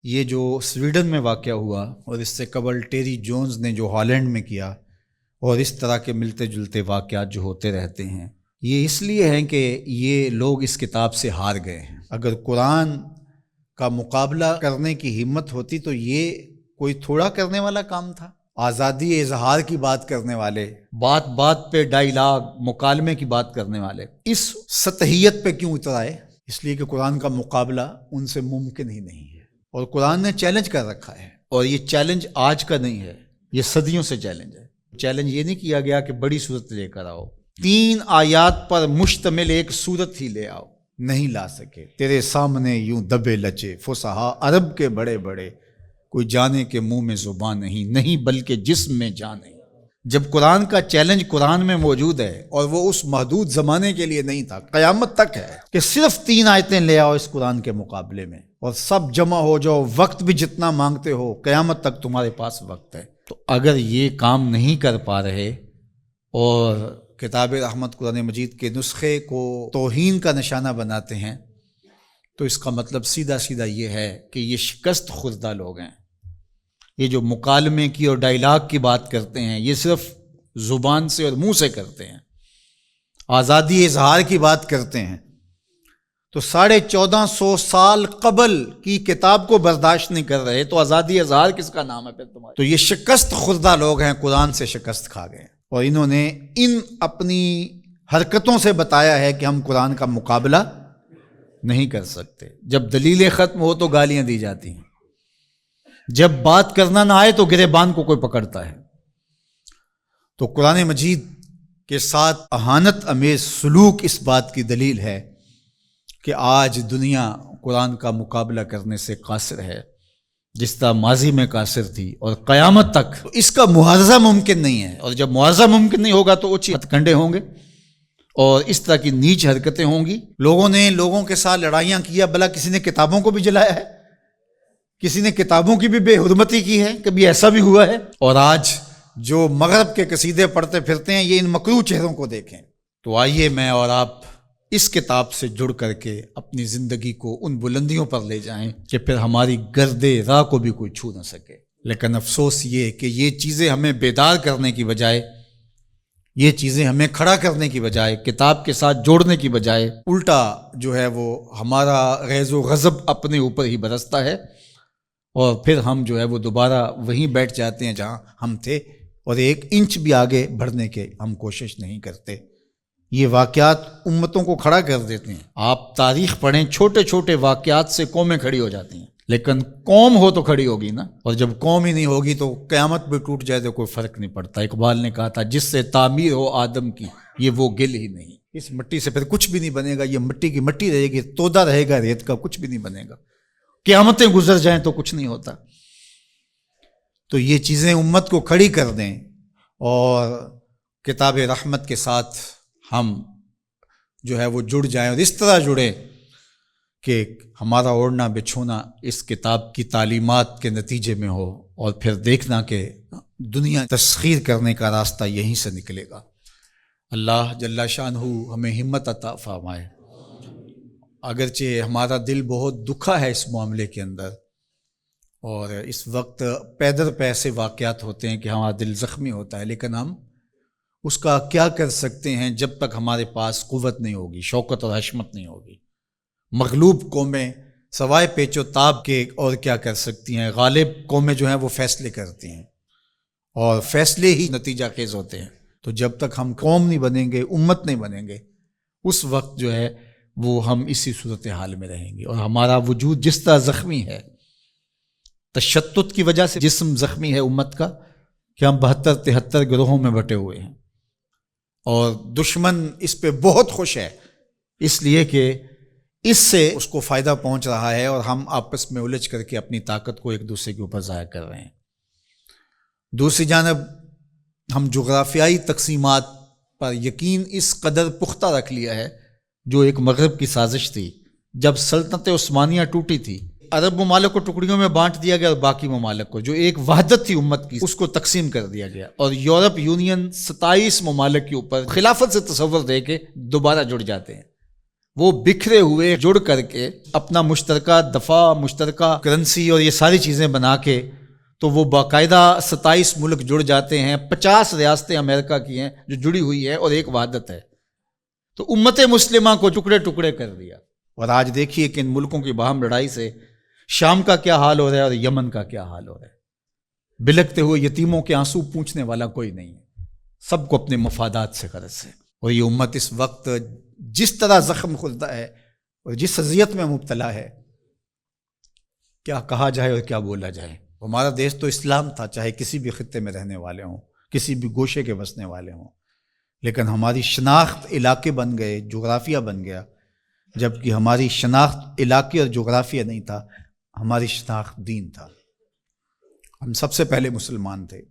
یہ جو سویڈن میں واقع ہوا اور اس سے قبل ٹیری جونز نے جو ہالینڈ میں کیا، اور اس طرح کے ملتے جلتے واقعات جو ہوتے رہتے ہیں، یہ اس لیے ہیں کہ یہ لوگ اس کتاب سے ہار گئے ہیں۔ اگر قرآن کا مقابلہ کرنے کی ہمت ہوتی تو یہ کوئی تھوڑا کرنے والا کام تھا۔ آزادی اظہار کی بات کرنے والے، بات بات پہ ڈائیلاگ مکالمے کی بات کرنے والے اس سطحیت پہ کیوں اتر آئے؟ اس لیے کہ قرآن کا مقابلہ ان سے ممکن ہی نہیں ہے، اور قرآن نے چیلنج کر رکھا ہے، اور یہ چیلنج آج کا نہیں ہے، یہ صدیوں سے چیلنج ہے۔ چیلنج یہ نہیں کیا گیا کہ بڑی صورت لے کر آؤ، 3 آیات پر مشتمل ایک صورت ہی لے آؤ، نہیں لا سکے۔ تیرے سامنے یوں دبے لچے فصحا عرب کے بڑے بڑے، کوئی جانے کے منہ میں زبان نہیں بلکہ جسم میں جان نہیں۔ جب قرآن کا چیلنج قرآن میں موجود ہے، اور وہ اس محدود زمانے کے لیے نہیں تھا، قیامت تک ہے کہ صرف 3 آیتیں لے آؤ اس قرآن کے مقابلے میں، اور سب جمع ہو جاؤ، وقت بھی جتنا مانگتے ہو، قیامت تک تمہارے پاس وقت ہے۔ تو اگر یہ کام نہیں کر پا رہے اور کتاب رحمت قرآن مجید کے نسخے کو توہین کا نشانہ بناتے ہیں، تو اس کا مطلب سیدھا سیدھا یہ ہے کہ یہ شکست خوردہ لوگ ہیں۔ یہ جو مکالمے کی اور ڈائیلاگ کی بات کرتے ہیں، یہ صرف زبان سے اور منہ سے کرتے ہیں۔ آزادی اظہار کی بات کرتے ہیں تو 1450 سال قبل کی کتاب کو برداشت نہیں کر رہے، تو آزادی اظہار کس کا نام ہے پھر تمہارے؟ تو یہ شکست خوردہ لوگ ہیں، قرآن سے شکست کھا گئے، اور انہوں نے ان اپنی حرکتوں سے بتایا ہے کہ ہم قرآن کا مقابلہ نہیں کر سکتے۔ جب دلیلیں ختم ہو تو گالیاں دی جاتی ہیں، جب بات کرنا نہ آئے تو گریبان کو کوئی پکڑتا ہے۔ تو قرآن مجید کے ساتھ اہانت امیز سلوک اس بات کی دلیل ہے کہ آج دنیا قرآن کا مقابلہ کرنے سے قاصر ہے، جس طرح ماضی میں قاصر تھی، اور قیامت تک اس کا معاوضہ ممکن نہیں ہے۔ اور جب معاوضہ ممکن نہیں ہوگا تو اوچی ہتھ کنڈے ہوں گے، اور اس طرح کی نیچ حرکتیں ہوں گی۔ لوگوں نے لوگوں کے ساتھ لڑائیاں کیا، بھلا کسی نے کتابوں کو بھی جلایا ہے، کسی نے کتابوں کی بھی بے حرمتی کی ہے، کبھی ایسا بھی ہوا ہے؟ اور آج جو مغرب کے قصیدے پڑھتے پھرتے ہیں، یہ ان مکروہ چہروں کو دیکھیں۔ تو آئیے میں اور آپ اس کتاب سے جڑ کر کے اپنی زندگی کو ان بلندیوں پر لے جائیں کہ پھر ہماری گرد راہ کو بھی کوئی چھو نہ سکے۔ لیکن افسوس یہ کہ یہ چیزیں ہمیں بیدار کرنے کی بجائے، یہ چیزیں ہمیں کھڑا کرنے کی بجائے، کتاب کے ساتھ جوڑنے کی بجائے، الٹا جو ہے وہ ہمارا غیظ و غضب اپنے اوپر ہی برستا ہے، اور پھر ہم جو ہے وہ دوبارہ وہیں بیٹھ جاتے ہیں جہاں ہم تھے، اور 1 انچ بھی آگے بڑھنے کے ہم کوشش نہیں کرتے۔ یہ واقعات امتوں کو کھڑا کر دیتے ہیں۔ آپ تاریخ پڑھیں، چھوٹے چھوٹے واقعات سے قومیں کھڑی ہو جاتی ہیں، لیکن قوم ہو تو کھڑی ہوگی نا، اور جب قوم ہی نہیں ہوگی تو قیامت بھی ٹوٹ جائے تو کوئی فرق نہیں پڑتا۔ اقبال نے کہا تھا، جس سے تعمیر ہو آدم کی، یہ وہ گل ہی نہیں۔ اس مٹی سے پھر کچھ بھی نہیں بنے گا، یہ مٹی کی مٹی رہے گی، تودا رہے گا ریت کا، کچھ بھی نہیں بنے گا۔ قیامتیں گزر جائیں تو کچھ نہیں ہوتا۔ تو یہ چیزیں امت کو کھڑی کر دیں، اور کتاب رحمت کے ساتھ ہم جو ہے وہ جڑ جائیں، اور اس طرح جڑیں کہ ہمارا اوڑھنا بچھونا اس کتاب کی تعلیمات کے نتیجے میں ہو، اور پھر دیکھنا کہ دنیا تسخیر کرنے کا راستہ یہیں سے نکلے گا۔ اللہ جل شانہ ہمیں ہمت عطا فرمائے۔ اگرچہ ہمارا دل بہت دکھا ہے اس معاملے کے اندر، اور اس وقت پے در پے ایسے واقعات ہوتے ہیں کہ ہمارا دل زخمی ہوتا ہے، لیکن ہم اس کا کیا کر سکتے ہیں جب تک ہمارے پاس قوت نہیں ہوگی، شوکت اور حشمت نہیں ہوگی۔ مغلوب قومیں سوائے پیچ و تاب کے اور کیا کر سکتی ہیں؟ غالب قومیں جو ہیں وہ فیصلے کرتی ہیں، اور فیصلے ہی نتیجہ خیز ہوتے ہیں۔ تو جب تک ہم قوم نہیں بنیں گے، امت نہیں بنیں گے، اس وقت جو ہے وہ ہم اسی صورتحال میں رہیں گے، اور ہمارا وجود جس طرح زخمی ہے، تشتت کی وجہ سے جسم زخمی ہے امت کا، کہ ہم 72-73 گروہوں میں بٹے ہوئے ہیں، اور دشمن اس پہ بہت خوش ہے، اس لیے کہ اس سے اس کو فائدہ پہنچ رہا ہے، اور ہم آپس میں الجھ کر کے اپنی طاقت کو ایک دوسرے کے اوپر ضائع کر رہے ہیں۔ دوسری جانب ہم جغرافیائی تقسیمات پر یقین اس قدر پختہ رکھ لیا ہے، جو ایک مغرب کی سازش تھی۔ جب سلطنت عثمانیہ ٹوٹی تھی، عرب ممالک کو ٹکڑیوں میں بانٹ دیا گیا، اور باقی ممالک کو جو ایک وحدت تھی امت کی، اس کو تقسیم کر دیا گیا، اور یورپ یونین 27 ممالک کے اوپر خلافت سے تصور دے کے دوبارہ جڑ جاتے ہیں۔ وہ بکھرے ہوئے جڑ کر کے اپنا مشترکہ دفاع، مشترکہ کرنسی اور یہ ساری چیزیں بنا کے تو وہ باقاعدہ 27 ملک جڑ جاتے ہیں، 50 ریاستیں امریکہ کی ہیں جو جڑی ہوئی ہیں اور ایک وحدت ہے. تو امت مسلمہ کو ٹکڑے ٹکڑے کر دیا. اور آج دیکھیے کہ ان ملکوں کی باہم لڑائی سے شام کا کیا حال ہو رہا ہے اور یمن کا کیا حال ہو رہا ہے. بلکتے ہوئے یتیموں کے آنسو پوچھنے والا کوئی نہیں ہے، سب کو اپنے مفادات سے غرض ہے. اور یہ امت اس وقت جس طرح زخم خوردہ ہے اور جس اذیت میں مبتلا ہے، کیا کہا جائے اور کیا بولا جائے. ہمارا دیش تو اسلام تھا، چاہے کسی بھی خطے میں رہنے والے ہوں، کسی بھی گوشے کے بسنے والے ہوں، لیکن ہماری شناخت علاقے بن گئے، جغرافیہ بن گیا، جبکہ ہماری شناخت علاقے اور جغرافیہ نہیں تھا، ہماری شناخت دین تھا. ہم سب سے پہلے مسلمان تھے.